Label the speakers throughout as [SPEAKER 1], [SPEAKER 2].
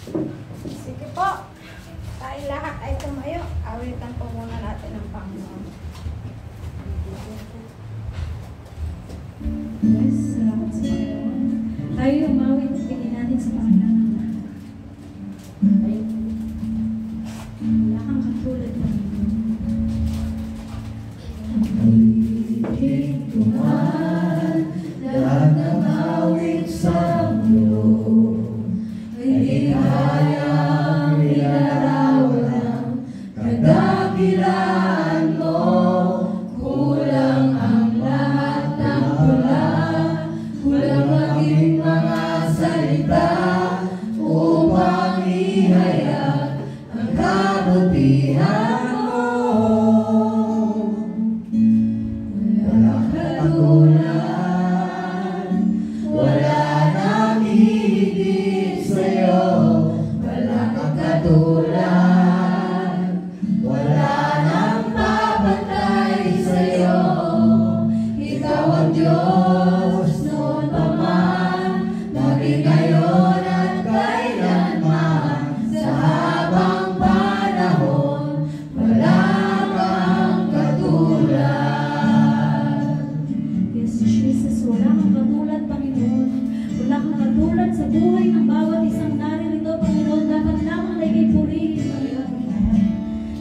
[SPEAKER 1] Sige po. Tayo lahat ay tumayo. Awitan po muna natin ang Panginoon.
[SPEAKER 2] Yes, salamat sa Panginoon. Tayo umawit at bigyan natin sa Panginoon. Wala kang katulad ng
[SPEAKER 3] Awitin ko man lahat ng awit sa mundo, ay kayang ilarawan ang kadakilaan mo. Kulang ang lahat ng tula, kulang maging mga salita upang ihayag ang kabutihan mo. Walang katulad, wala nang hihigit sa'yo. Walang katulad, wala nang papatay sa'yo. Ikaw ang Diyos noon pa man, maging ngayon at kailanman. Sa habang panahon, wala kang katulad.
[SPEAKER 2] Yes, Jesus, wala kang katulad, Panginoon. Wala kang katulad sa buhay ng bawat isang naririto, Panginoon. Dapat lamang na ikay purihin, Panginoon.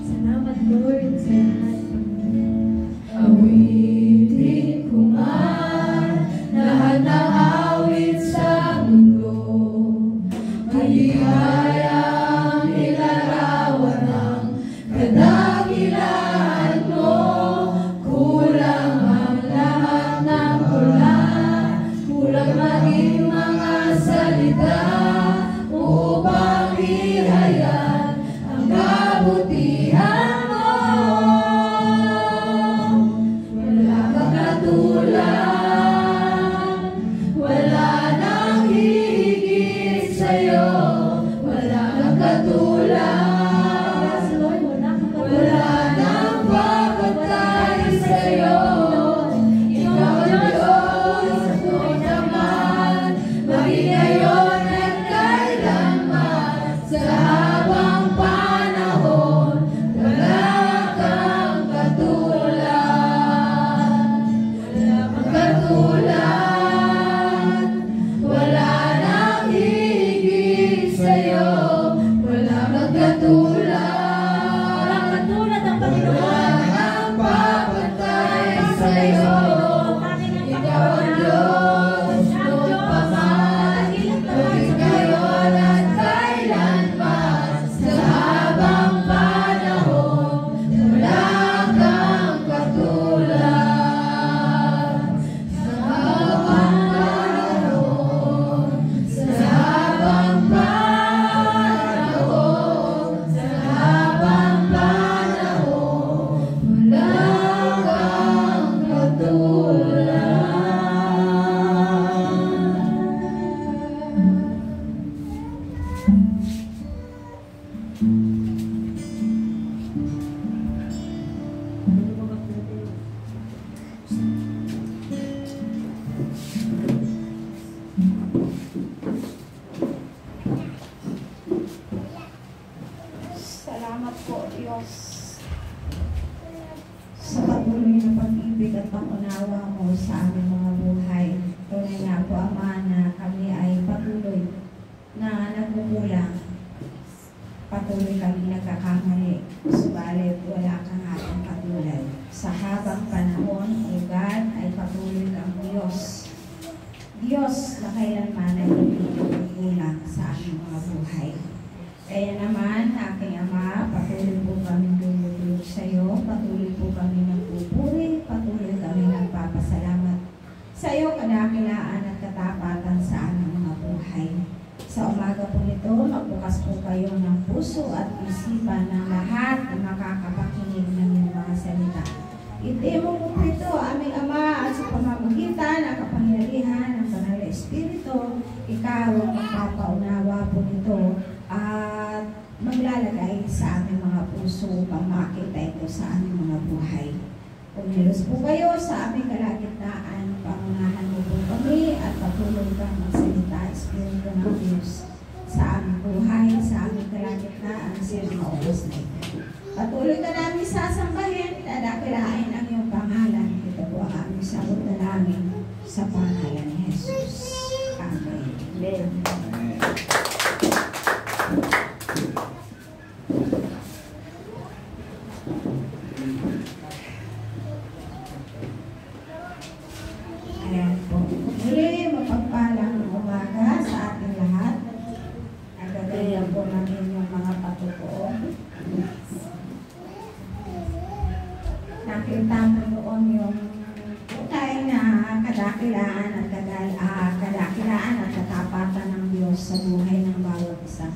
[SPEAKER 2] Salamat, Lord, sa lahat, Panginoon.
[SPEAKER 3] Awitin ko man lahat ng awit sa mundo, maligayang ilarawan ang kadakilaan mo. Kulang ang lahat ng tula, kulang maging mga salita upang ihayag ang kabutihan mo. Wala kang katulad, wala nang hihigit sa'yo. Wala kang katulad,
[SPEAKER 2] Yes, Lord, wala kang
[SPEAKER 3] wala nang papatay sa'yo. Ikaw ang Diyos noon naman, maging ngayon at kailanman. Sa habang panahon, wala kang katulad. Wala kang katulad, wala nang hihigit sa'yo. Wala kang katulad,
[SPEAKER 2] Walang katulad ang Panginoon.
[SPEAKER 3] wala nang papatay sa'yo. Ikaw ang Diyos noon pa man, maging ngayon at kailanman. Sa habang panahon, wala kang katulad. Sa habang panahon, sa habang panahon, sa habang panahon, wala kang katulad.
[SPEAKER 1] Salamat po, Diyos, sa patuloy na pag-ibig at pangunawa mo sa aming mga buhay. Tunay nga po, Ama, na kami ay patuloy na nagkukulang. Patuloy kami nagkakamali. Subalit wala kang ating katulad. Sa habang panahon, O God, ay patuloy kang Diyos. Diyos na kailanman ay hindi nagkukulang sa aming mga buhay. Kaya naman, aking Ama, patuloy po kami dumulog sa iyo, patuloy po kami nagpupuri, patuloy kami nagpapasalamat sa iyo, kadakilaan at katapatan sa aming mga buhay. Sa umaga po nito, magbukas po kayo ng puso at isipan ng lahat na makakapakinig ng iyong mga salita. Itimo po ito, aming Ama, at sa pamamagitan ng kapangyarihan ng Banal na Espiritu, ikaw ang magpapaunawa po nito at maglalagay sa aming mga puso upang makita ito sa aming mga buhay. Pumilos po kayo sa aming kalagitnaan, pangunahan mo po kami at patuloy kang magsalita, Espiritu ng Diyos, sa aming buhay, kasi maubos na ito. Patuloy ka namin sasambahin, dadakilain ang iyong pangalan. Ito po ang aming sagot na namin sa pangalan ni Jesus. Amen.
[SPEAKER 3] Amen.
[SPEAKER 1] Ayan po. Muli, mapagpalang umaga sa ating lahat. Nagagaya po namin yung mga patutuo. Nakita mo noon yung tunay na kadakilaan at katapatan ng Diyos sa buhay ng bawat isa.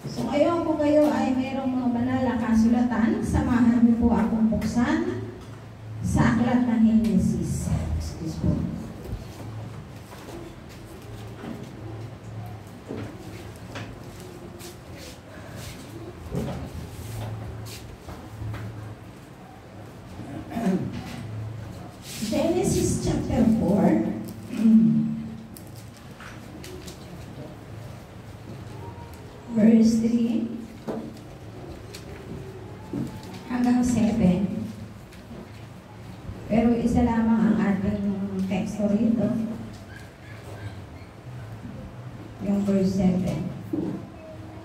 [SPEAKER 1] So ngayon kung kayo ay mayroong mga banal na kasulatan, samahan niyo po akong buksan sa aklat ng Henesis. Excuse po. Genesis chapter 4. Verse 3 hanggang 7. Pero isa lamang ang ating teksto rito. Yung verse 7.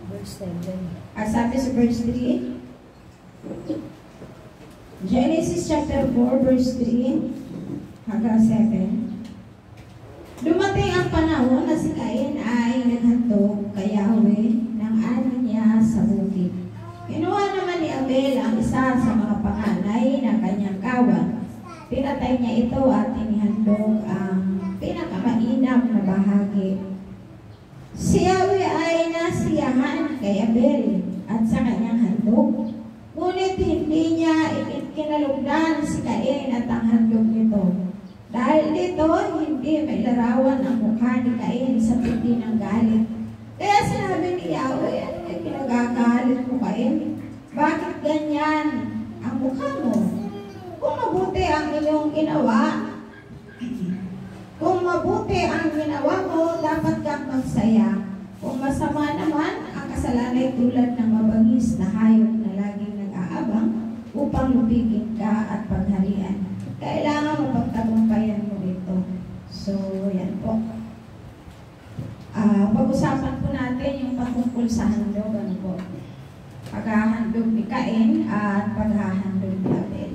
[SPEAKER 2] Verse 7.
[SPEAKER 1] Sabi sa verse 3, Genesis chapter 4 verse 3 hanggang 7. Dumating ang panahon na si Cain ay naghandog kay Yahweh ng ani niya sa bukid. Kinuha naman ni Abel ang isa sa mga panganay ng kanyang kawan. Pinatay niya ito at inihandog ang pinakamainam na bahagi. Si Yahweh ay nasiyahan kay Abel at sa kanyang handog. Ngunit hindi niya kinalugdan si Cain at ang handog nito. Dahil dito, hindi may larawan ang mukha ni Cain sa tindi ng galit. Kaya sinabi ni Yahweh, ano yung pinagagalit mo, Cain? Bakit ganyan ang mukha mo? Kung mabuti ang iyong ginawa, mo, dapat kang magsaya. Kung masama naman, ang kasalanan ay tulad ng mabangis na hayop na laging nag-aabang upang lupigin ka at pagharian. Kailangan mapagtagumpayan mo ito. So, yan po. Pag-usapan po natin yung patungkol sa handog. Ano po? Paghahandog ni Cain at paghahandog ni Abel.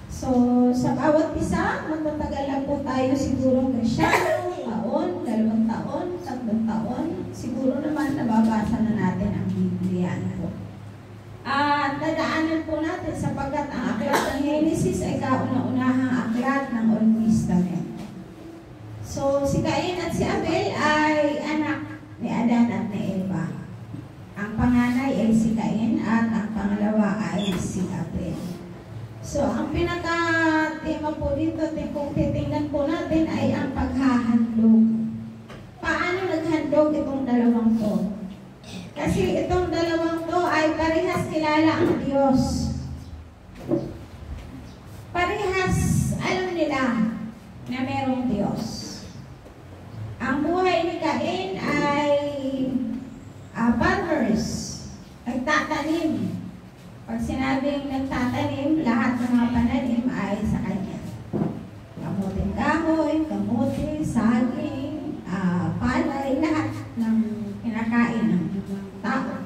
[SPEAKER 1] So, sa bawat isa, magtatagal lang po tayo siguro Kristyano, taon, 2 taon, 3 taon. Siguro naman nababasa na natin ang Biblia. Ano po? At dadaanan po natin sapagkat ang aklat ng Genesis ay kauna-unahang aklat ng Old Testament. So, si Cain at si Abel ay anak ni Adan at ni Eva. Ang panganay ay si Cain at ang pangalawa ay si Abel. So, ang pinaka-tema po dito, kung titingnan po natin ay ang paghahandog. Paano naghandog itong dalawang to? Kasi itong dalawang to ay parehas kilala ang Diyos. Parehas alam nila na merong Diyos. Ang buhay ni Cain ay farmers, nagtatanim. Pag sinabing nagtatanim, lahat ng mga pananim ay sa kanya. Kamuting kahoy, kamuti, saging, palay, lahat ng kinakain ng tao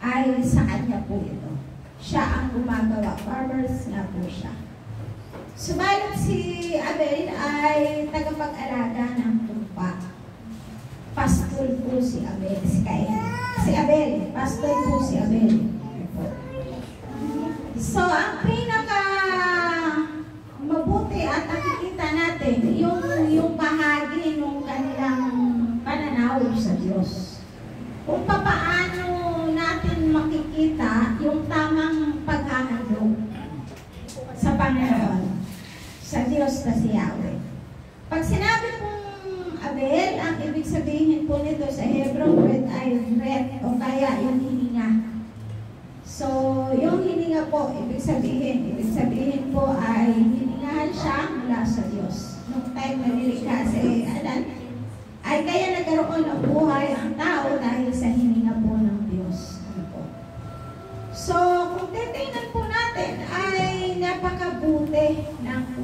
[SPEAKER 1] ay sa kanya po ito. Siya ang gumagawa. Farmers na po siya. Subalit si Abel ay tagapag-alaga ng tupa. Pastor po si Abel, si Cain. Si Abel, pastor po si Abel. So, ang pinaka mabuti at nakikita natin yung bahagi ng kanilang pananaw sa Diyos. Kung paano natin makikita yung tamang paghahandog sa Panginoon, sa Diyos na si Yahweh. Pag sinabi pong Abel, ang ibig sabihin po nito sa Hebrew word ay ret o kaya yung hininga. So, yung hininga po, ibig sabihin po ay hiningahan siya mula sa Diyos. Nung time na nilikha si Adan, ay kaya nagkaroon ng buhay ang tao dahil sa hininga po ng Diyos. Ano po?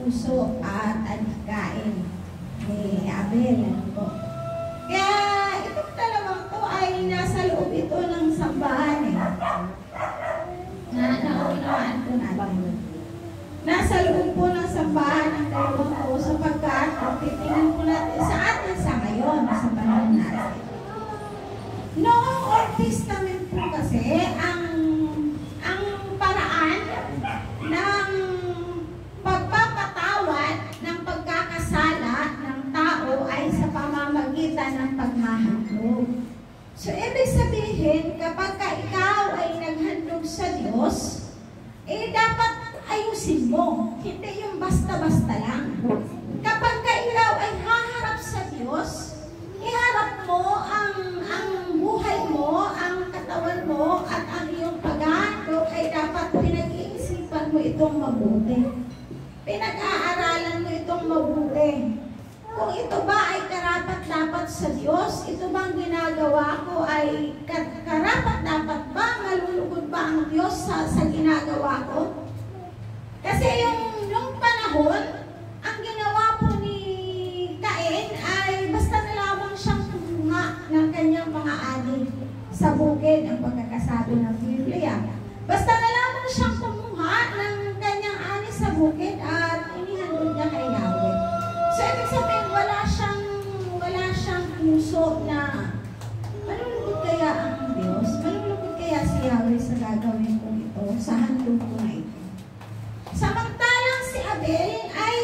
[SPEAKER 1] puso at adhikain ni Abel. Ano po? Kaya itong dalawang to ay nasa loob ito ng sambahan naunawaan po natin. Nasa loob po ng sambahan ang dalawang to sapagkat titingnan po natin sa atin sa ngayon, sa panahon natin. Noong Old Testament po kasi, ang paraan ng pagpapatawad ng pagkakasala ng tao ay sa pamamagitan ng paghahandog. So, ibig sabihin, kapag ikaw ay naghandog sa Diyos, dapat ayusin mo. Hindi yung basta-basta lang. Kapag ikaw ay haharap sa Diyos, iharap mo ang buhay mo, ang katawan mo, at ang iyong paghahandog ay dapat pinag-iisipan mo itong mabuti. Pinag-aaralan mo itong mabuti. Kung ito ba ay karapat-dapat sa Diyos, ito bang ginagawa ko ay karapat-dapat ba? Malulugod ba ang Diyos sa ginagawa ko? Kasi yung panahon, ang ginawa po ni Cain ay basta na lamang siyang kumuha ng kanyang mga adik sa bukid, ang pagkakasabi ng Biblia. Basta na lamang siyang kumuha ng kanyang adik sa bukid at inihandog niya kay Yahweh. So, ibig sabihin, wala siyang puso na malulugod kaya ang Diyos, malulugod kaya si Yahweh sa gagawin ko ito, sa handog ko na ito. Samantalang si Abel ay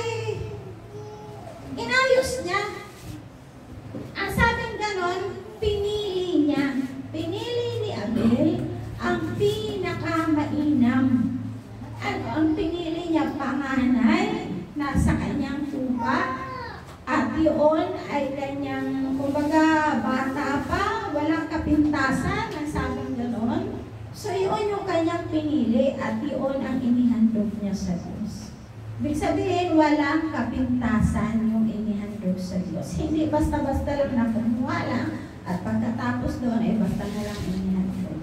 [SPEAKER 1] inayos niya. Ang sabing ganon, pinili niya. Pinili ni Abel ang pinakamainam. Ano ang pinili niya? Panganay na sa kanyang tupa. At yun ay kanyang, kumbaga, bata pa, walang kapintasan, ang sabing ganon. So, yun yung kanyang pinili at yun ang inihandog niya sa Diyos. Ibig sabihin, walang kapintasan yung inihandog sa Diyos. Hindi basta-basta lang na kumuha lang at pagkatapos doon ay basta na lang inihandog.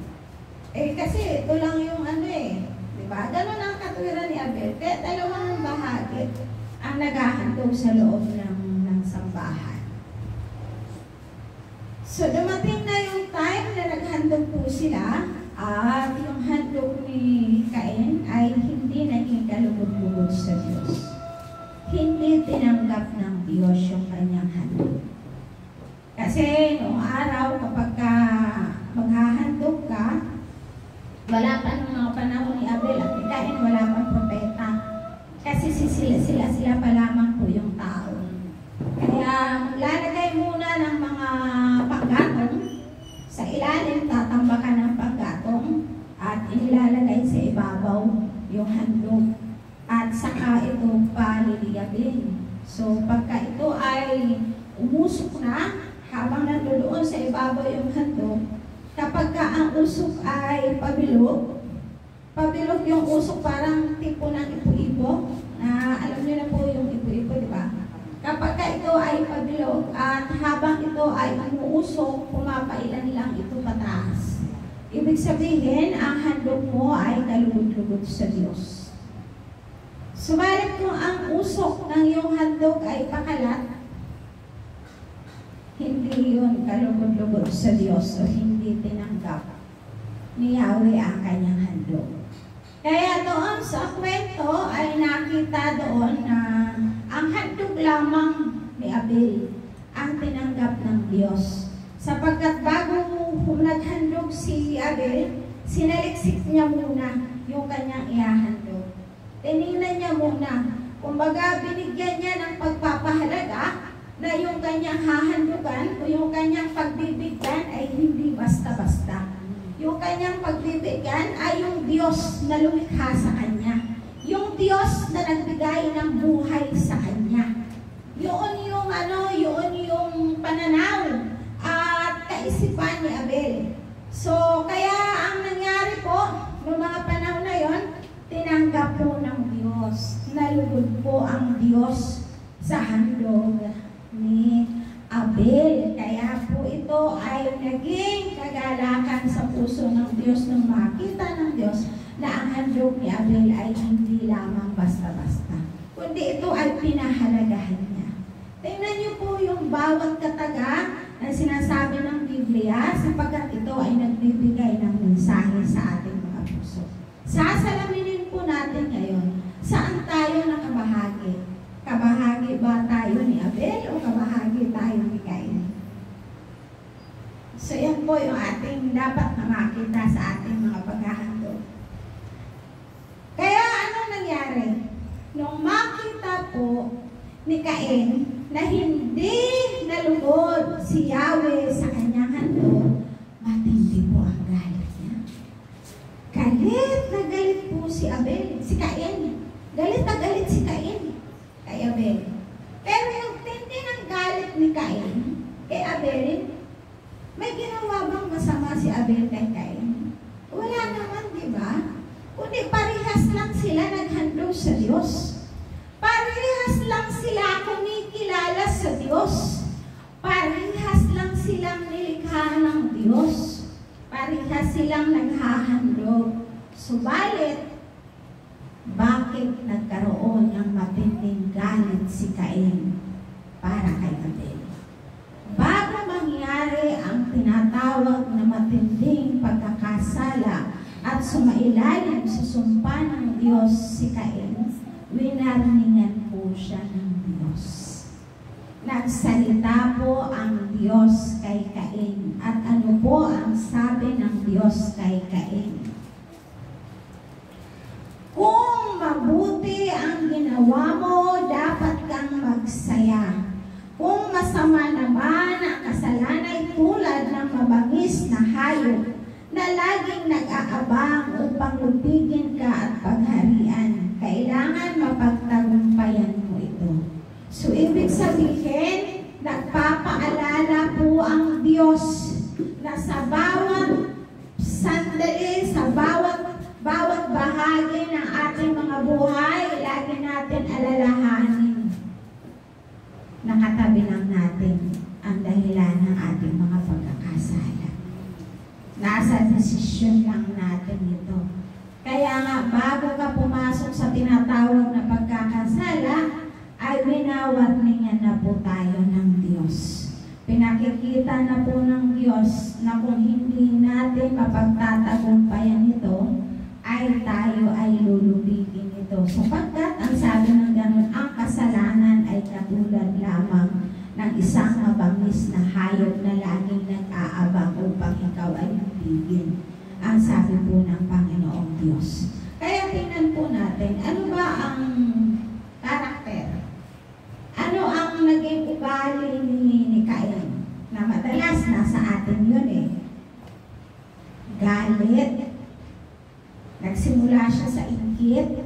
[SPEAKER 1] Kasi ito lang yung diba? Ganon ang katwiran ni Abel. Kaya dalawang bahagi ang naghahandog sa loob ng sambahan. So, dumating na yung time na naghandog po sila. At yung handog ni Cain ay hindi naging kalugod-lugod sa Diyos. Hindi tinanggap ng Diyos yung kanyang handog. Kasi noong araw, kapag maghahandog ka, wala pa ng mga panahon ni Abel at ni Cain, wala pang propeta. Kasi sila pa lamang po yung tao. Kaya lalagay muna ng mga panggatong sa ilalim, tatambakan ng panggatong at inilalagay sa ibabaw yung handog at saka ito paliliyabin. So pagka ito ay umusok na, habang nandoon sa ibabaw yung handog, kapag ang usok ay pabilog yung usok, parang tipo ng ipo-ipo, na alam niyo na po yung ipo-ipo, di ba? Kapag ito ay pabilog at habang ito ay umuusok, pumapailan lang ito pataas. Ibig sabihin, ang handog mo ay kalugod-lugod sa Diyos. Subalit kung ang usok ng iyong handog ay pakalat, hindi yun kalugod-lugod sa Diyos o hindi tinanggap ni Yahweh ang kanyang handog. Kaya doon sa kwento ay nakita doon na ang handog lamang ni Abel ang tinanggap ng Diyos. Sapagkat bago naghandog si Abel, sinaliksik niya muna yung kanyang ihahandog. Tinignan niya muna. Kumbaga, binigyan niya ng pagpapahalaga na yung kanyang hahandugan o yung kanyang pagbibigyan ay hindi basta-basta. Yung kanyang pagbibigyan ay yung Diyos na lumikha sa kanya. Yung Diyos na nagbigay ng buhay sa kanya. Yun yung pananaw at kaisipan ni Abel. So, kaya ang nangyari po, noong mga panahon na yon, tinanggap po ng Diyos. Nalugod po ang Diyos sa handog ni Abel. Kaya po ito ay naging kagalakan sa puso ng Diyos nang makita ng Diyos na ang handog ni Abel ay hindi lamang basta-basta. kundi ito ay pinahalagahan niya. Tingnan niyo po yung bawat kataga na sinasabi ng Biblia sapagkat ito ay nagbibigay ng mensahe sa ating mga puso. Sasalaminin po natin ngayon, saan tayo nakabahagi? Kabahagi ba tayo ni Abel o kabahagi tayo ni Cain? So yan po yung ating dapat na makita sa ating mga paghahandog. Kaya ano nangyari? Nung makita po ni Cain na hindi nalugod si Yahweh sa kanyang handog, matindi po ang galit niya. Galit na galit po si Abel, si Cain. Galit na galit si Cain kay Abel. Pero yung tindi ng galit ni Cain kay Abel, may ginawa bang masama si Abel kay Cain? Wala naman, di ba? Kundi parehas lang sila naghandog sa Diyos. Parehas lang sila kumikilala sa Diyos. Parehas lang silang nilikha ng Diyos. Parehas silang naghahandog. Subalit, bakit nagkaroon ng matinding galit si Cain para kay Abel? Bago mangyari ang tinatawag na matinding pagkakasala at sumailalim sa sumpa ng Diyos si Cain, winarningan po siya ng Diyos. Nagsalita po ang Diyos kay Cain. At ano po ang sabi ng Diyos kay Cain? Kung mabuti ang ginawa mo, dapat kang magsaya. Kung masama naman ang kasalanan ay tulad ng mabangis na hayop na laging nag-aabang upang lupigin ka at pagharian, kailangan mapagtagumpayan mo ito. So, ibig sabihin, nagpapaalala po ang Diyos na sa bawat sandali, sa bawat bahagi ng ating mga buhay, lagi natin alalahanin. Nakatabi lang natin ang dahilan ng ating mga pagkakasala. Nasa desisyon lang natin ito. Kaya nga, bago ka pumasok sa tinatawag na pagkakasala, ay winawarningan na po tayo ng Diyos. Pinakikita na po ng Diyos na kung hindi natin mapagtatagumpayan ito, ay tayo ay lulubigin ito. Sapagkat ang sabi ng ganun, ang kasalanan ay katulad lamang ng isang mabangis na hayop na laging nag-aabang upang ikaw ay lubigin. Ang sabi po ng Panginoong Diyos. Kaya tingnan po natin, ano ba ang karakter? Ano ang naging ugali ni Cain? Na madalas nasa atin yun eh. Galit. Nagsimula siya sa inggit.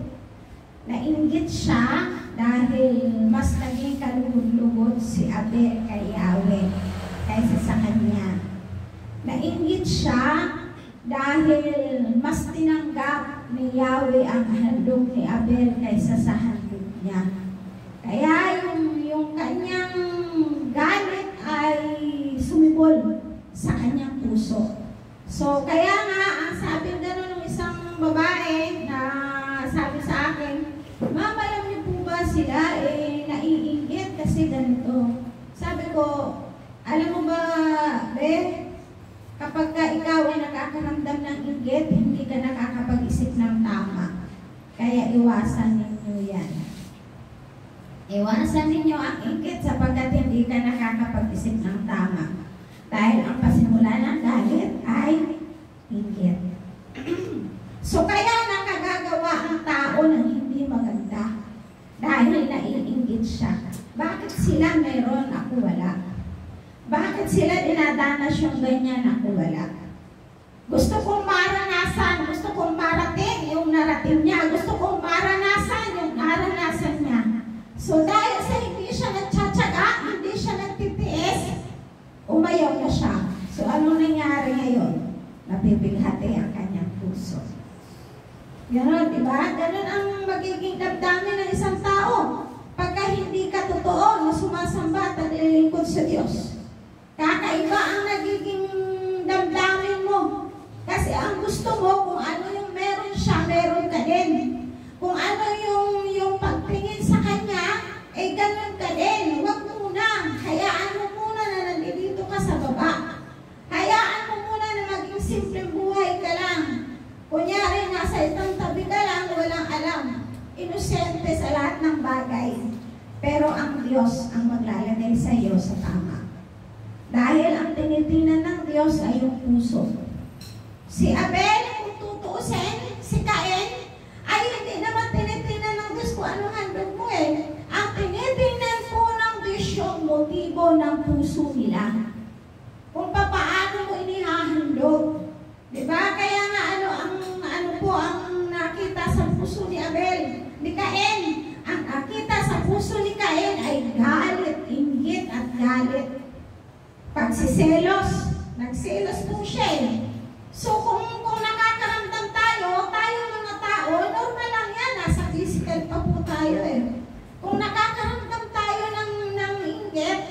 [SPEAKER 1] Nainggit siya dahil mas naging kalugod-lugod si Abel kay Yahweh kaysa sa kanya. Nainggit siya dahil mas tinanggap ni Yahweh ang handog ni Abel kaysa sa handog niya. Kaya yung kanyang galit ay sumibol sa kanyang puso. So, kaya nga, ang sabi gano'n ng isang babae na sabi sa akin, Ma'am, alam niyo po ba sila naiinggit kasi ganito. Sabi ko, alam mo ba, Beth, kapag ka ikaw ay nakakaramdam ng inggit, hindi ka nakakapag-isip ng tama. Kaya iwasan ninyo yan. Iwasan ninyo ang inggit sapagkat hindi ka nakakapag-isip ng tama. Dahil ang pasimula ng galit ay inggit. So kaya nakagagawa ang tao ng hindi maganda dahil naiinggit siya. Bakit sila mayroon, ako wala? Bakit sila dinadanas yung ganyan, ako wala? Gusto kong maranasan, gusto kong marating yung narating niya, gusto kong maranasan yung naranasan niya. So dahil sa hindi siya nagtsatsaga, hindi siya nagtitiis, umayaw na siya. So anong nangyari ngayon? Napipighati ang kanyang puso. Ganon, diba? Ganon ang magiging damdamin ng isang tao. Pagka hindi ka totoo na sumasamba at naglilingkod sa Diyos. Kakaiba ang nagiging damdamin mo. Kasi ang gusto mo, kung ano yung meron siya, meron ka din. Kung ano yung pagtingin sa simpleng buhay ka lang. Kunyari, nasa itang tabi ka lang, walang alam. Inosente sa lahat ng bagay. Pero ang Diyos ang maglalagay sa iyo sa tama. Dahil ang tinitingnan ng Diyos ay yung puso. Si Abel, kung tutuusin, si Cain, ay hindi naman tinitingnan ng Diyos kung ano handog mo eh. Ang tinitingnan po ng Diyos yung motibo ng puso nila. Kung paano mo inihahandog. Diba? Kaya nga ano po ang nakita sa puso ni Abel, ni Cain. Ang nakita sa puso ni Cain ay galit, inggit at galit. Pagsiselos, nagselos po siya eh. So kung nakakaramdam tayo mga tao, normal lang yan, nasa physical pa po tayo eh. Kung nakakaramdam tayo ng inggit,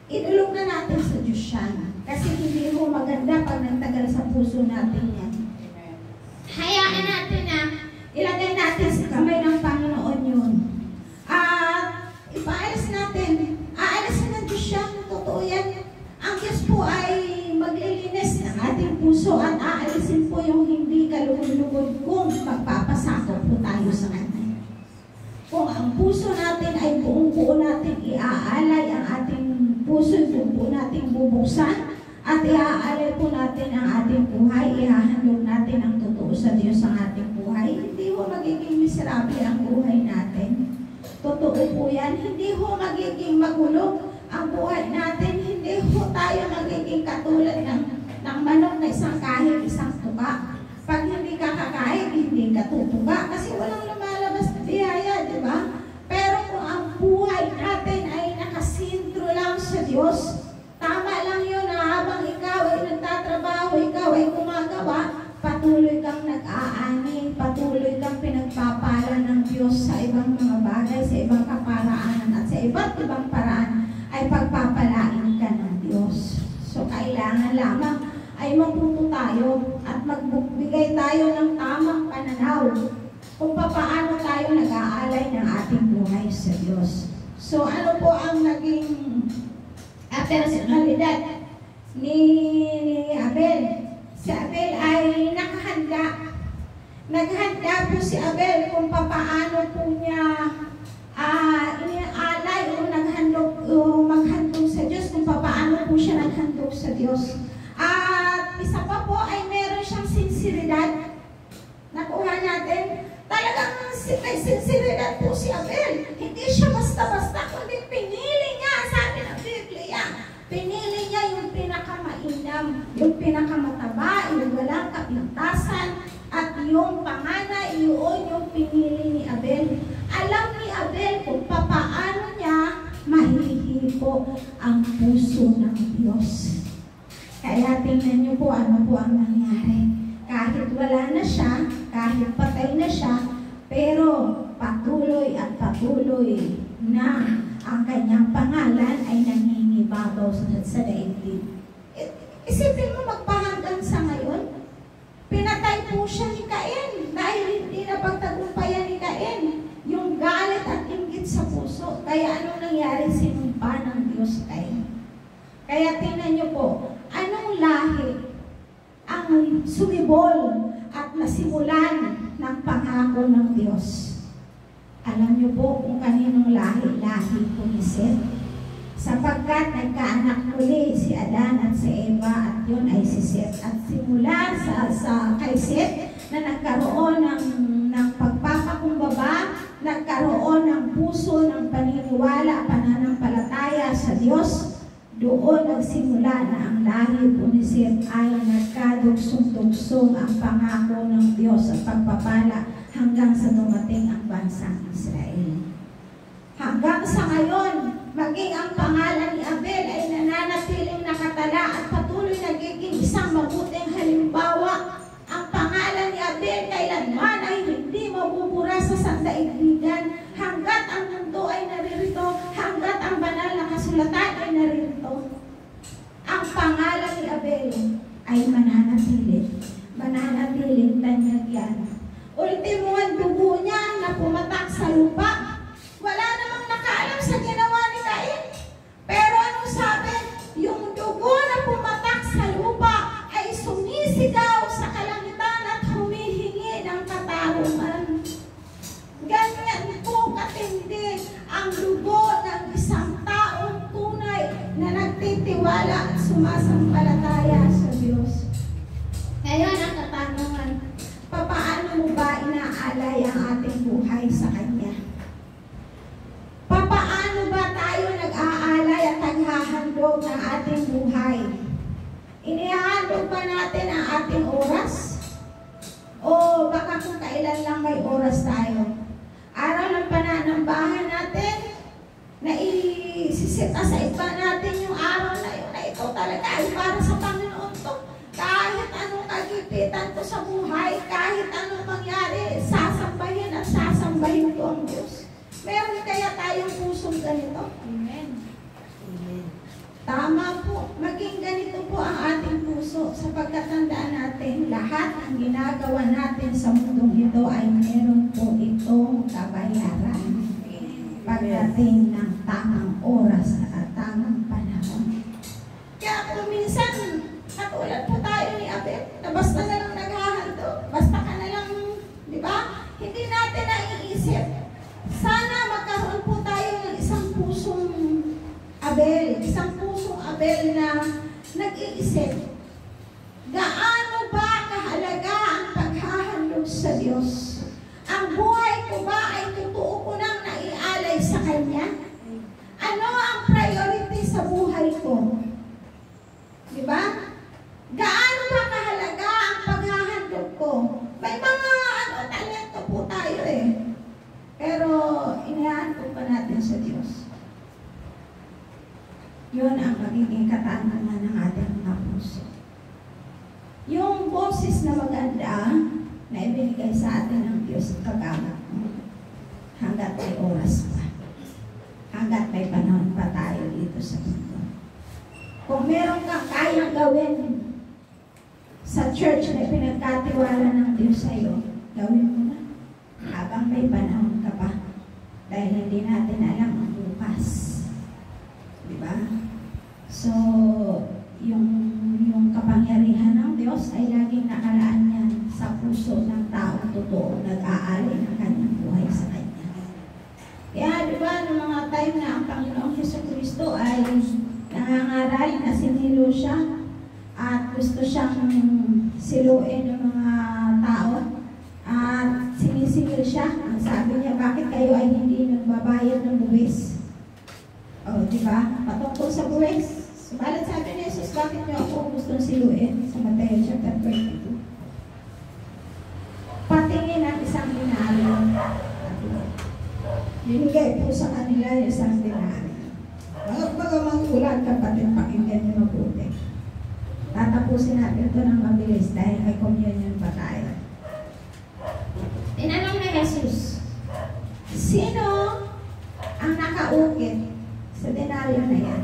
[SPEAKER 1] inulog na natin sa Diyos yan. Kasi hindi mo maganda pag nagtagal sa puso natin yan. Hayaan natin na ilagay natin sa kamay ng Panginoon yun. At ipaalis natin. Aalisin ng Diyos yan. Totoo yan. Ang Diyos po ay maglilinis ng ating puso at aalisin po yung hindi kalugod-lugod kung magpapasakop po tayo sa Kanya. Kung ang puso natin ay buong-buo natin iaalay ang ating puso, buong po natin bubuksan at iaalay po natin ang ating buhay, ihahandog natin ang totoo sa Diyos ang ating buhay. Hindi ho magiging miserable ang buhay natin. Totoo po yan. Hindi ho magiging magulo ang buhay natin. Hindi ho tayo magiging katulad ng manok na isang kahig, isang tuka. Pag hindi ka kakahig, hindi ka tutuka kasi walang lumalabas na biyaya, di ba? Pero kung ang buhay natin ay nakasintro lang sa Diyos, tama lang yun na habang ikaw ay nagtatrabaho, ikaw ay gumagawa, patuloy kang nag-aani, patuloy kang pinagpapala ng Diyos sa ibang mga bagay, sa ibang kaparaanan at sa iba't ibang paraan ay pagpapalain ka ng Diyos. So kailangan lamang ay matuto tayo at magbigay tayo ng tamang pananaw kung paano tayo nag-aalay ng ating buhay sa Diyos. So ano po ang naging personalidad ni Abel? Si Abel ay nakahanda. Naghanda po si Abel kung paano po niya iniaalay o maghandog sa Diyos, kung paano po siya naghandog sa Diyos. At isa pa po ay meron siyang sinseridad. Nakuha natin. Talagang may sinseridad po si Abel. Hindi siya basta-basta, kundi pinili niya, sabi ng Biblia. Pinili niya yung pinakamainam, yung pinakamataba, yung walang kapintasan, at yung panganay, yun yung pinili ni Abel. Alam ni Abel kung paano niya mahihipo ang puso ng Diyos. Kaya tingnan niyo po ano po ang nangyari. Kahit wala na siya, kahit patay na siya, pero patuloy at patuloy na ang kanyang pangalan ay nangingibabaw sa daigdig. Isipin mo magpahanggang sa ngayon, pinatay po siya ni Cain dahil hindi na pagtagumpayan ni Cain yung galit at inggit sa puso. Kaya anong nangyari? Sinumpa ng Diyos Cain. Kaya tingnan niyo po, anong lahi ang sumibol at nasimulan ng pangako ng Diyos? Alam niyo po kung kaninong lahi po ni Seth. Sapagkat nagkaanak muli si Adan at si Eva at yun ay si Seth. At simula sa kay Seth na nagkaroon ng pagpapakumbaba, nagkaroon ng puso ng paniniwala, pananampalataya sa Diyos, doon nagsimula na ang lahi po ni Seth ay nagkadugsong-dugsong ang pangako ng Diyos at pagpapala hanggang sa dumating ang bansang Israel. Hanggang sa ngayon, maging ang pangalan ni Abel ay nananatiling nakatala at patuloy nagiging isang mabuting halimbawa. Ang pangalan ni Abel kailanman ay hindi mabubura sa sandaigdigan hanggat ang mundo ay naririto, hanggat ang banal na kasulatan ay naririto. Ang pangalan ni Abel ay mananatiling tanyag yan. Ultimo ang dugo niya na pumatak sa lupa. Wala namang nakaalam sa ginawa ni Cain. Pero anong sabi? Yung dugo na pumatak sa lupa ay sumisigaw sa kalangitan at humihingi ng katarungan. Ganyan po katindi ang lubos ng isang taong tunay na nagtitiwala at sumasampalataya sa Diyos. Ngayon ang katanungan, paano mo ba inaalay ang ating buhay sa Kanya? Paano ba tayo nag-aalay at naghahandog ng ating buhay? Inihahandog ba natin ang ating oras? O baka kung kailan lang may oras tayo? Araw ng pananambahan natin, na isisita sa iba natin yung araw na yun, na ito talaga ay para sa Panginoon to. Kahit anong kagipitan ko sa buhay, kahit anong mangyari, sasambahin at sasambahin ko ang Diyos. Meron kaya tayong pusong ganito?
[SPEAKER 2] Amen.
[SPEAKER 1] Tama po, maging ganito po ang ating puso sapagkat tandaan natin lahat ang ginagawa natin sa mundong ito ay meron po itong kabayaran pagdating ng tamang oras at tamang panahon. Kaya kung minsan, katulad po tayo ni Abel, na basta na lang naghahando, basta ka na lang, di ba? Hindi natin naiisip. Sana magkaroon po tayo ng isang pusong Abel, na nag-iisip, gaano ba kahalaga ang paghahandog sa Diyos? Ang buhay ko ba ay totoo ko nang naialay sa Kanya? Ano ang priority sa buhay ko? Diba? Gaano ba kahalaga ang paghahandog ko? May mga talento po tayo eh. Pero inihandog pa natin sa Diyos. Yun ang magiging katanungan ng ating mga puso. Yung boses na maganda na ibinigay sa atin ng Diyos, kagamit mo hanggat may oras pa. Hanggat may panahon pa tayo dito sa mundo. Kung meron kang kayang gawin sa church na pinagkatiwala ng Diyos sa iyo, gawin mo na. Habang may panahon ka pa. Dahil hindi natin alam ang bukas. Diba? So, yung kapangyarihan ng Diyos ay laging nakalaan yan sa puso ng taong totoo nag-aalay ng kanyang buhay sa Kanya. Kaya, di ba, noong mga time na ang Panginoong Jesucristo ay nangangaral na sinilo siya at gusto siyang siluin ng mga tao at sinisingil siya. Ang sabi niya, bakit kayo ay hindi nagbabayad ng buwis? O, di ba? Patungkol sa buwis. Subalit sabi ni Jesus, bakit niyo ako gustong siluin? Sa Mateo chapter 22. Patingin ang isang denaryo. Binigay po sa kanila yung isang denaryo. Mga magulang kapatid, pakinggan niyo mabuti. Tatapusin natin ito ng mabilis dahil may communion pa tayo. Tinanong ni Jesus, sino ang nakaukit sa denaryo na yan?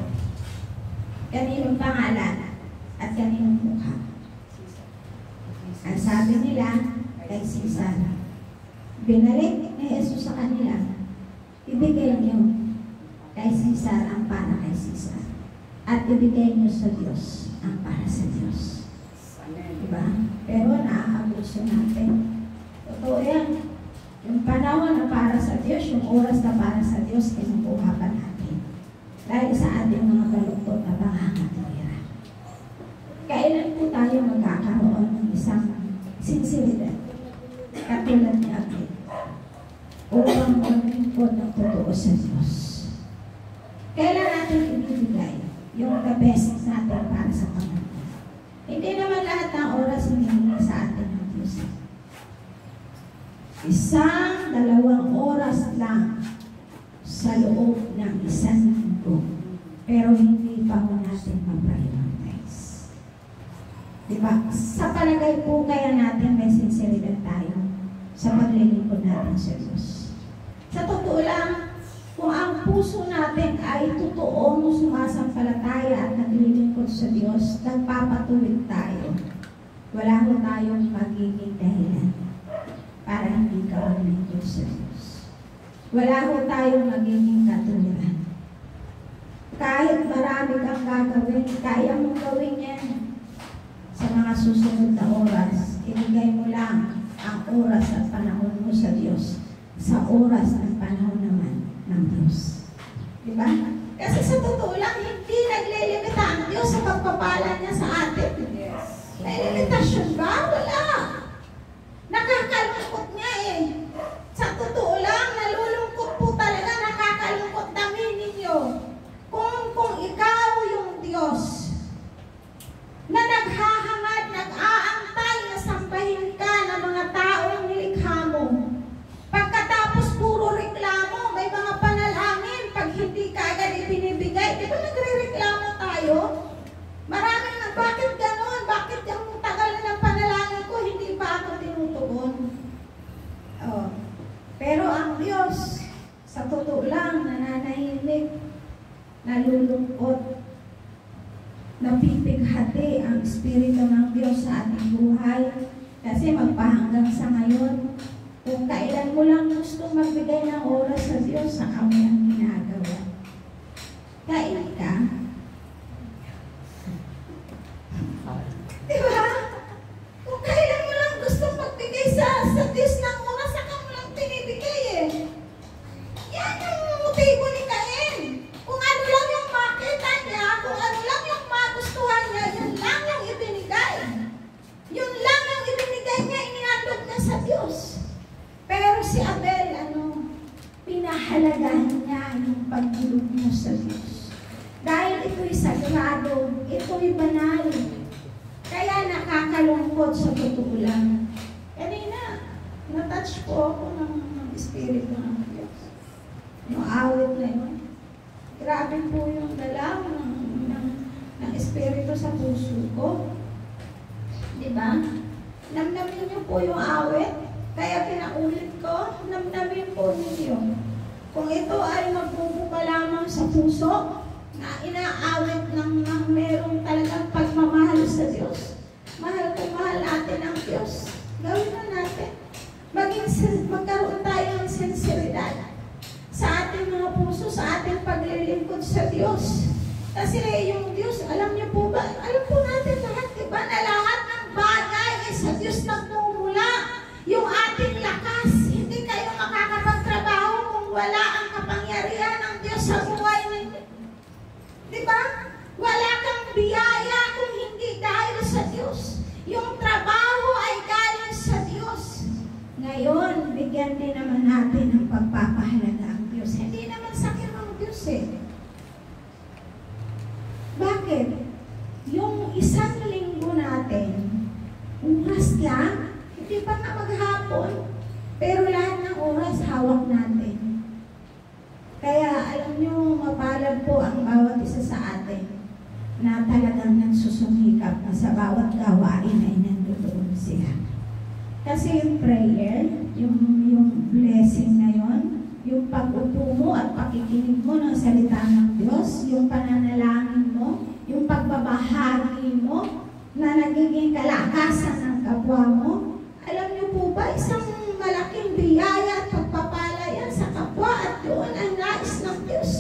[SPEAKER 1] Kaninong pangalan at kaninong mukha? Ang sabi nila, kay Cesar. Binalik ni Jesus sa kanila, ibigay niyo kay Cesar ang para kay Cesar. At ibigay niyo sa Diyos ang para sa Diyos. Diba? Pero naaabuso natin. Totoo yan. Yung panahon na para sa Diyos, yung oras na para sa Diyos, kinukuha pa natin. Dahil sa ating mga baluktot na pangangatira. Kailan po tayo magkakaroon ng isang sinseridad? Katulad ni Abel. Upang maglingkod ng totoo sa Diyos. Kailan natin ibibigay yung the best natin para sa Panginoon? Hindi naman lahat ng oras hinihingi sa atin ng Diyos. 1-2 oras lang sa loob ng isang linggo. Pero hindi pa mo natin ma-prioritize. Diba? Sa palagay po kaya natin may sinseridad tayo sa paglilingkod natin sa Diyos. Sa totoo lang, kung ang puso natin ay totoong sumasampalataya at naglilingkod sa Diyos, nagpapatuwid tayo. Wala ho tayong magiging dahilan para hindi ka maglingkod sa Diyos. Wala ho tayong magiging katuluran. Kahit marami kang gagawin, kaya mong gawin yan. Sa mga mga susunod na oras, ibigay mo lang ang oras at panahon mo sa Diyos. Sa oras at panahon naman ng Diyos. Diba? Kasi sa totoo lang, hindi naglilimita ang Diyos sa pagpapala niya sa atin. May limitasyon ba? Wala. Nakakalungkot niya eh. Sa totoo lang, nalulungkot po talaga, nakakalungkot namin ninyo. Kung ikaw yung Diyos na naghahangad, nag-aantay na sambahin ka ng mga taong nilikha mo. Pagkatapos puro reklamo, may mga panalangin, pag hindi ka agad ibinibigay, di ba nagre-reklamo tayo? Maraming na, bakit ganon? Bakit yung tagal na ng panalangin ko, hindi pa ako tinutugon? Oh. Pero ang Diyos, sa totoo lang, nananahimik, nalulungkot, napipighati ang Espiritu ng Diyos sa ating buhay. Kasi magpahanggang sa ngayon, kung kailan mo lang gustong magbigay ng oras sa Diyos, sa kami ang ginagawa. Kailan ka? Diba? Kung kailan mo lang gustong magbigay sa Diyos ng oras, saka mo lang pinibigay eh. Yan ang motibo ni Cain. Kung ano lang yung makita niya, kung ano lang yung magustuhan niya, yun lang yung ibinigay. Yun lang yung ibinigay niya, inihandog niya sa Diyos. Pero si Abel, pinahalagahan niya yung pagdulog mo sa Diyos. Dahil ito'y sagrado, ito'y banal. Kaya nakakalungkot sa totoo lang. Kanina, natouch po ako ng Espiritu ng Diyos. Yung awit na yun. Grabe po yung dalaw ng Espiritu sa puso ko. Diba? Namnamin niyo po yung awit. Kaya pinaulit ko, namnamin po ninyo. Kung ito ay magbubuka lamang sa puso, na inaawit ng merong talagang pagmamahal sa Diyos. Mahal kung mahal natin ang Diyos. Gawin na natin. Magkaroon tayo ng sinseridad sa ating mga puso, sa ating paglilingkod sa Diyos. Kasi yung Diyos, alam niyo po ba? Alam po natin lahat, diba? Na lahat ng bagay ay sa Diyos nagmumula. Yung ating lakas, hindi kayo makakapagtrabaho kung wala ang kapangyarihan ng Diyos sa buhay ninyo. Diba? Wala kang biyaya kung hindi dahil sa Diyos. Yung trabaho ay galing sa Diyos. Ngayon, bigyan din naman natin ng pagpapahalaga ang Diyos. Hindi naman sakit ng Diyos eh. Bakit? Yung isang linggo natin, oras lang, hindi pa nga maghapon, pero lahat ng oras hawak natin. Kaya alam nyo, mapalad po ang bawat isa sa atin na talagang nagsusumikap na sa bawat gawain ay nandoon siya. Kasi yung prayer, yung blessing na yon, yung pag-upo mo at pakikinig mo ng salita ng Diyos, yung pananalangin mo, yung pagbabahagi mo na nagiging kalakasan ng kapwa mo, alam niyo po ba, isang malaking biyaya at pagpapala yan sa kapwa at doon ang nais ng Diyos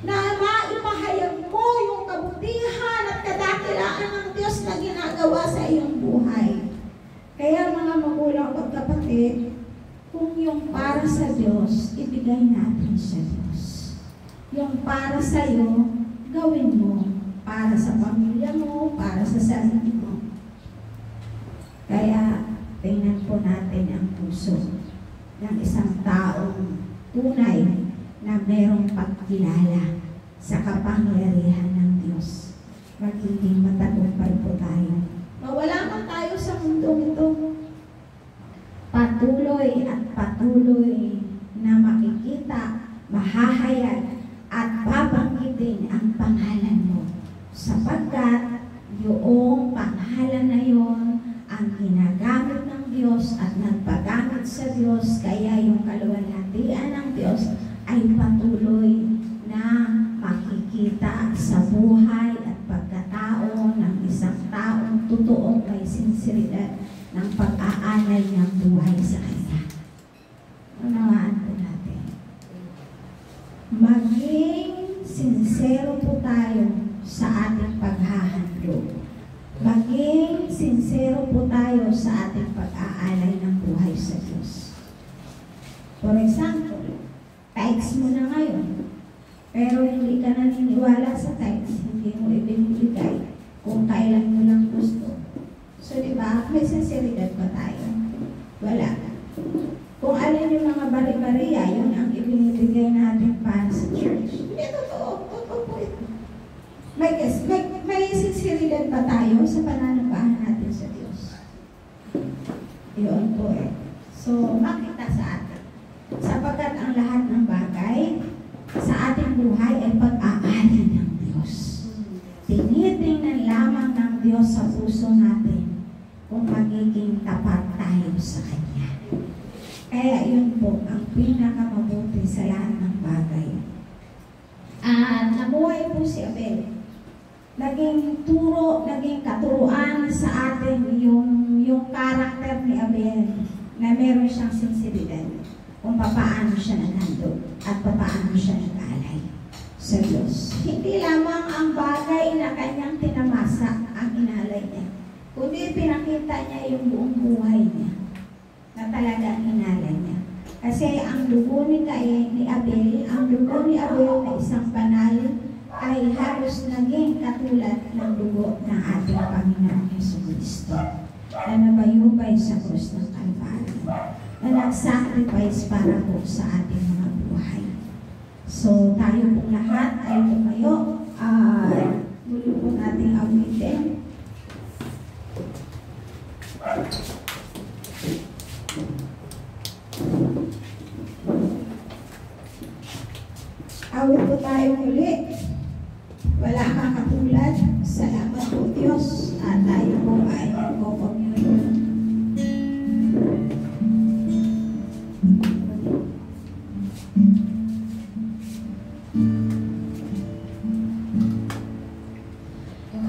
[SPEAKER 1] na maipahayag mo yung kabutihan at kadakilaan ng Diyos na ginagawa sa iyong buhay. Kaya mga magulang at kapatid, kung yung para sa Diyos, ibigay natin sa Diyos. Yung para sa iyo, gawin mo. Para sa pamilya mo, para sa sarili mo. Kaya, tingnan po natin ang puso ng isang taong tunay na mayroong pagkilala sa kapangyarihan ng Diyos. Magiging matagumpay po tayo. Mawala man tayo sa mundong ito. Patuloy at patuloy na makikita, mahahayag at babanggitin ang pangalan mo. Sapagkat yung pangalan na yon ang ginagamit ng Diyos at nagpagamit sa Diyos, kaya yung kaluwalhatian ng Diyos ay patuloy na makikita sa buhay at pagkatao ng isang taong totoong may sinseridad ng pag-aalay ng buhay sa Kanya. Unawaan po natin. Maging sincero po tayo sa ating paghahandog. Maging sincero po tayo sa ating pag-aalay ng buhay sa Diyos. For example, tithes mo na ngayon, pero hindi ka naniniwala sa tithes, hindi mo ibinibigay kung kailan mo lang gusto. So, di ba, may sinseridad ba tayo? Wala. Kung alin yung mga bari-bariya, yun ang ibinibigay natin para sa church. Hindi, totoo. Totoo po ito. May sinseridad ba tayo sa pananampahan natin sa Diyos? Yun po eh. So, makita sa atin. Sapagkat ang lahat ng bagay sa ating buhay ay pag-aari ng Diyos. Tinitingnan lamang ng Diyos sa puso natin kung magiging tapat tayo sa Kanya. Kaya yun po ang pinakamabuti sa lahat ng bagay. At nabuhay po si Abel. Naging katuruan sa atin yung karakter ni Abel na meron siyang sinseridad kung paano siya nanando at paano siya nag-alay sa Diyos. Hindi lamang ang bagay na kanyang tinamasa ang inalay niya, kundi pinakita niya yung buong buhay niya na talagang inalay niya. Kasi ang dugo ni Abel, ang dugo ni Abel na isang banal ay halos naging katulad ng dugo ng ating Panginoong Jesucristo na nabayubay sa krus ng Kalbaryo, na nag-sacrifice para po sa ating mga buhay. So, tayo pong lahat ay tumayo. Muli po nating awitin. Awit po tayo muli. Wala kang katulad. Salamat po Diyos. At tayo po ay magko-communion.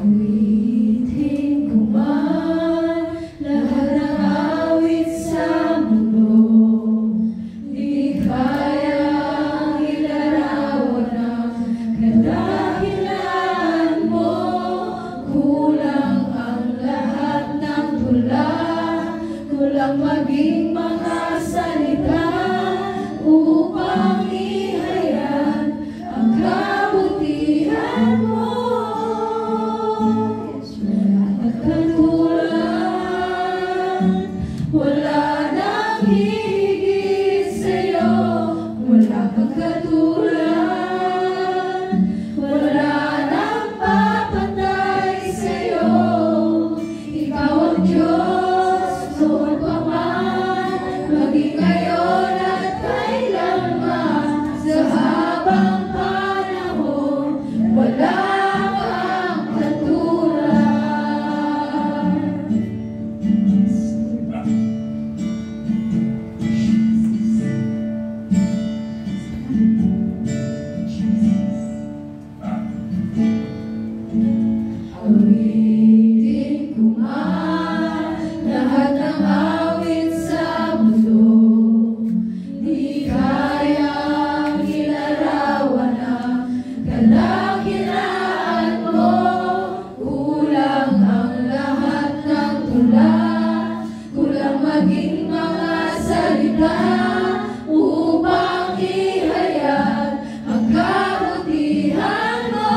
[SPEAKER 3] Awitin ko man lahat ng awit sa mundo, di kayang ilarawan ang kadahilan mo. Kulang ang lahat ng tula, kulang maging mga salita upang ihayag ang kabutihan mo. Wala nang higit sa'yo, wala kang katulad, wala nang papatay sa'yo. Ikaw ang Diyos, noon pa man, maging ngayon at kailanman, sa habang panahon, wala kang katulad. Awitin ko man lahat ng awit sa mundo, di kayang ilarawan ang kadakilaan mo. Kulang ang lahat ng tula, kulang maging mga salita upang ihayag ang kabutihan mo.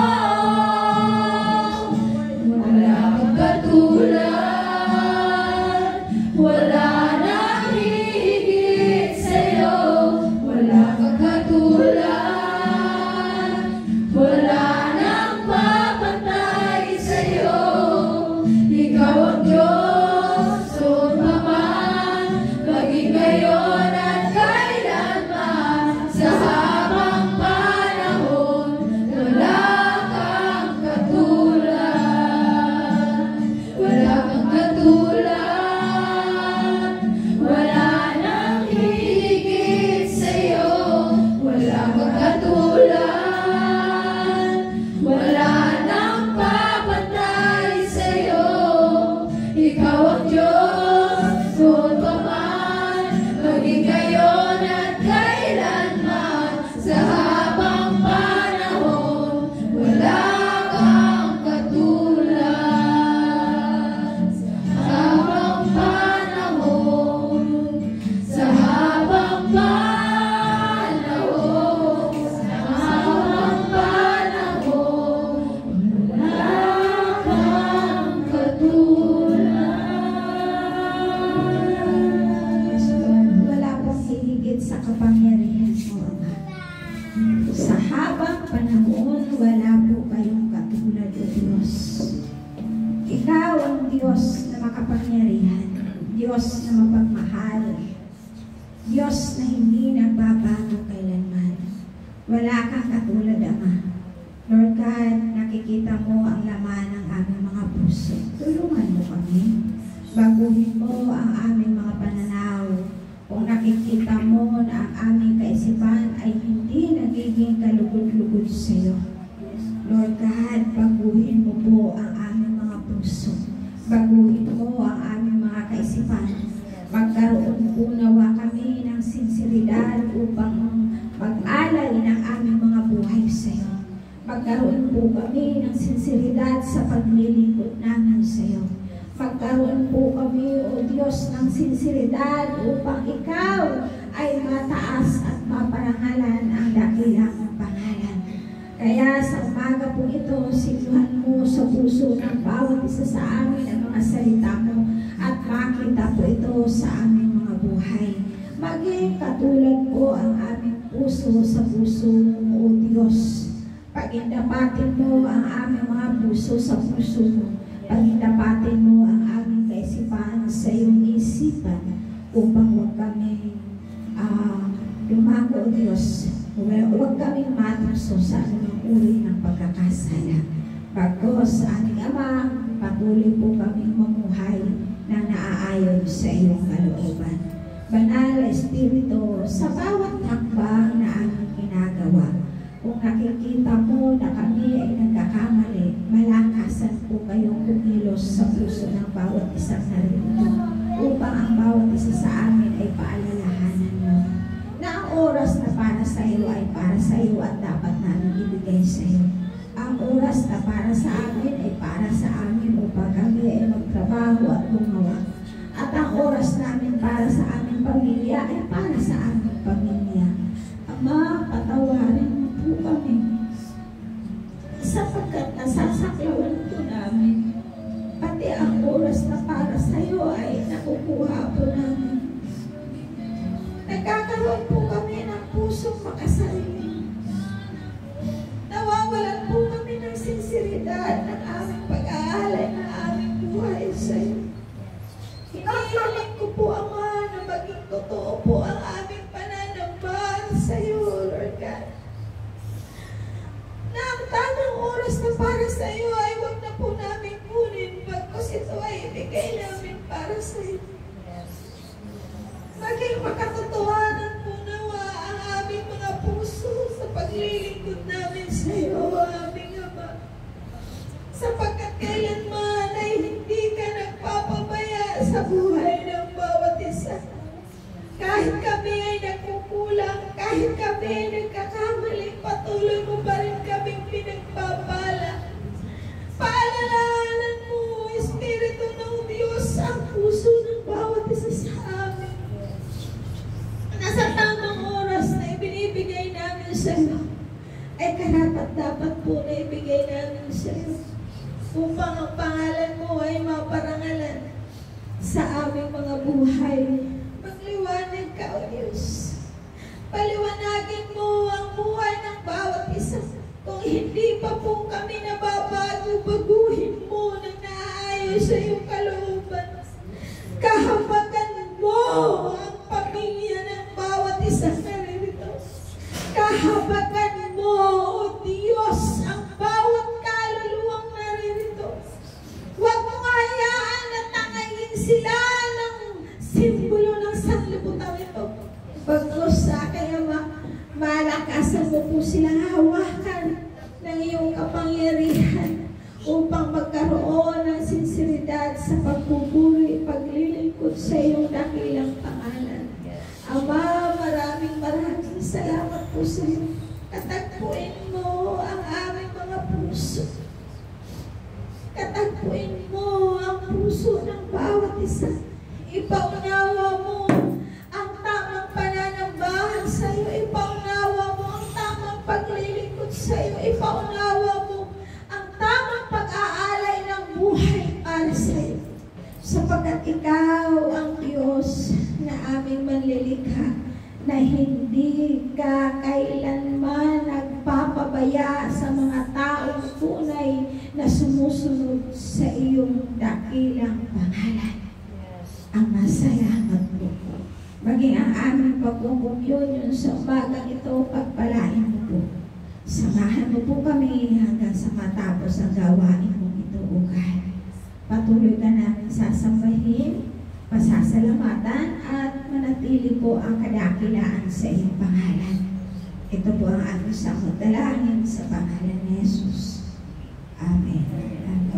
[SPEAKER 3] Wala kang katulad, wala nang higit sa'yo, wala kang katulad, wala nang papatay sa'yo. Ikaw ang Diyos, noon pa man, maging ngayon at kailanman, sa habang panahon, wala kang katulad. Wala kang katulad, wala nang higit sa'yo, wala kang katulad, wala nang papatay sa'yo. Ikaw ang Diyos, noon pa man, maging ngayon at kailanman, sa habang panahon, wala kang katulad.
[SPEAKER 1] Diyos na mapagmahal, Diyos na hindi nagbabago kailanman. Wala kang katulad, Ama. Lord God, nakikita mo ang laman ng aming mga puso. Tulungan mo kami. Baguhin mo ang aming mga pananaw. Kung nakikita mo na ang aming kaisipan ay hindi nagiging kalugod-lugod sa iyo, Lord God, baguhin mo po ang aming mga puso. Baguhin mo ang aming mga kaisipan. Magkaroon po nawa kami ng sinseridad upang mag-alay ng aming mga buhay sa iyo. Magkaroon po kami ng sinseridad sa paglilingkod namin sa iyo. Magkaroon po kami, O Diyos, ng sinseridad upang Ikaw ay mataas at maparangalan ang dakilang pangalan. Kaya sa umaga po ito, sinuhan mo sa puso ng bawat isa sa amin ang mga salita mo at makita po ito sa aming mga buhay. Maging katulad po ang aming puso sa puso mo, O Diyos. Pagindapatin mo ang aming mga puso sa puso mo. Pagindapatin mo ang aming kaisipan sa iyong isipan upang huwag kami lumago, O Diyos. Huwag kaming matraso sa anumang uri ng pagkakasala. Bagos sa aming Ama, patuloy po kaming mamuhay na naaayon sa iyong kalooban. Banal na Espiritu, sa bawat hakbang na aming ginagawa, kung nakikita mo na kami ay nagkakamali, malakasan po kayong kumilos sa puso ng bawat isang narito upang ang bawat isa sa amin ay paalalahanan mo na ang oras na para sa iyo ay para sa iyo at dapat namin ibigay sa iyo. Ang oras na para sa amin ay para sa amin upang kami ay magtrabaho at gumawa. At ang oras namin para sa aming pamilya ay para sa aming pamilya. Ama, patawarin mo po kami sapagkat nasasaklawan po namin. Pati ang oras na para sa iyo ay nakukuha po namin. Nagkakaroon po kami ng pusong makasarili. Nawawalan po kami ng sinseridad ng aming pag-aalay ng aming buhay sa iyo. Hinihiling ko po, Ama, na maging totoo po ang aming pananambal sa iyo, Lord God. Na ang tamang oras na para sa iyo ay huwag na po namin kunin, bagkus ito ay ibigay namin para sa iyo. Maging makatotohanan po nawa ang aming mga puso sa paglilingkod namin sa iyo, aming Ama. Sapagkat kailanman ay hindi ka nagpapabaya sa buhay ng bawat isa. Kahit kami ay nagkukulang, kahit kami ay nagkakamali, patuloy mo pa rin kaming pinagpapala. Paalalahanan mo, Espiritu ng Diyos, ang puso ng bawat isa sa amin. Nasa tamang oras na ibinibigay namin sa iyo, ay karapat-dapat po na ibigay namin sa iyo upang ang pangalan mo ay maparangalan sa aming mga buhay. Magliwanag ka, O Diyos. Paliwanagin mo ang buhay ng bawat isa. Kung hindi pa po kami nababago, baguhin mo na naaayon sa iyong kalooban. Kahabagan mo ang pamilya ng bawat isa na rito. Kahabagan mo, O Diyos, ang bawat kaluluwang naririto. Huwag mo hayaan na tangayin sila ng simbolo ng sanlibutan ito. Bagkus sa akin, Ama, malakasan mo po silang hawakan ng iyong kapangyarihan upang magkaroon ng sinseridad sa pagpupuri, paglilingkod sa iyong dakilang pangalan. Ama, maraming salamat po sa iyo. Katagpuin mo ang aming mga puso. Katagpuin mo ang puso ng bawat isa. Ipaunawa mo ang tamang pananambahan sa iyo. Ipaunawa mo ang tamang paglilingkod sa iyo. Ipaunawa mo ang tamang pag-aalay ng buhay para sa iyo. Sapagkat ikaw ang Diyos na aming manlilikha, na hindi ka kailanman nagpapabaya sa mga taong tunay na sumusunod sa iyong dakilang pangalan. Ama, salamat po. Maging ang aming pagkukumyunyon sa umagang ito, pagpalain mo po. Samahan mo po kami hanggang sa matapos ang gawain mo ito, O God. Patuloy ka namin sasambahin, pasasalamatan, at manatili po ang kadakilaan sa iyong pangalan. Ito po ang aming samot dalangin sa pangalan ni Jesus. Amen. Amen.